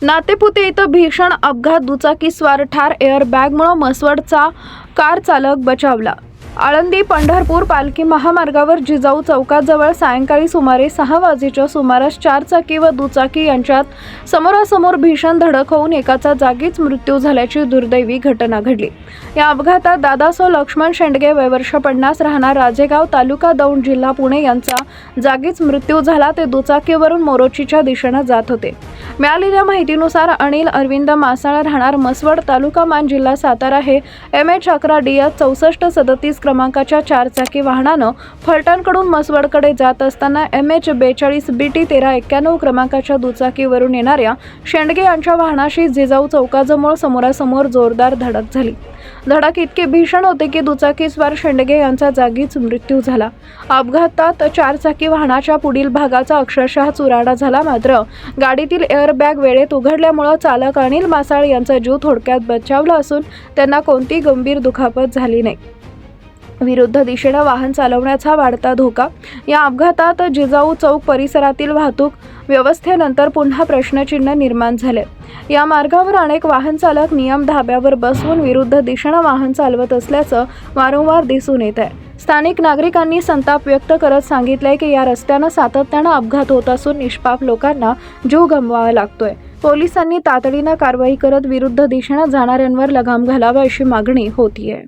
नातेपुते इथं भीषण अपघात, दुचाकीस्वार ठार, एअरबॅगमुळे मसवडचा कार चालक बचावला। आळंदी पंढरपूर पालखी महामार्गावर जिजाऊ चौकाजवळ सायंकाळी सुमारे 6 वाजेच्या सुमारास चारचाकी व दुचाकी यांच्यात समोरासमोर भीषण धडक होऊन एकाचा जागीच मृत्यू झाल्याची दुर्दैवी घटना घडली। या अपघातात दादासो लक्ष्मण शेंडगे वय वर्ष 50 राहणार राजेगाव तालुका दौंड जिल्हा पुणे यांचा जागीच मृत्यू झाला। ते दुचाकीवरून मोरोचीच्या दिशेने जात होते। मिळालेल्या माहितीनुसार अनिल अरविंद मासाळ राहणार मसवड तालुका मान जिल्हा सातारा हे MH11DS 6437 क्रमांकाच्या चारचाकी वाहनानं फलटणकडून मसवडकडे जात असताना MH42 BT 1391 क्रमांकाच्या दुचाकीवरून येणाऱ्या शेंडगे यांच्या वाहनाशी जिजाऊ चौकाजवळ समोरासमोर जोरदार धडक झाली। धडक इतकी भीषण होते की दुचाकीस्वार शेंडगे यांचा जागीच मृत्यू झाला। अपघातात चारचाकी वाहनाच्या पुढील भागाचा अक्षरशः चुराडा झाला। मात्र गाडीतील एअरबॅग वेळेत उघडल्यामुळे चालक अनिल मासाळ यांचा जीव थोडक्यात बचावला असून त्यांना कोणतीही गंभीर दुखापत झाली नाही। विरुद्ध दिशेने वाहन चालवण्याचा वाढता धोका। या अपघातात जिजाऊ चौक परिसरातील वाहतूक व्यवस्थेनंतर पुन्हा प्रश्नचिन्ह निर्माण झाले। या मार्गावर अनेक वाहन चालक नियम धाब्यावर बसवून विरुद्ध दिशेने वाहन चालवत असल्याचं वारंवार दिसून येत आहे। स्थानिक नागरिकांनी संताप व्यक्त करत सांगितले की या रस्त्याने सातत्याने अपघात होत असून निष्पाप लोकांना जीव गमवावा लागतोय। पोलिसांनी तातडीने कारवाई करत विरुद्ध दिशेने जाणाऱ्यांवर लगाम घालावा अशी मागणी होतीये।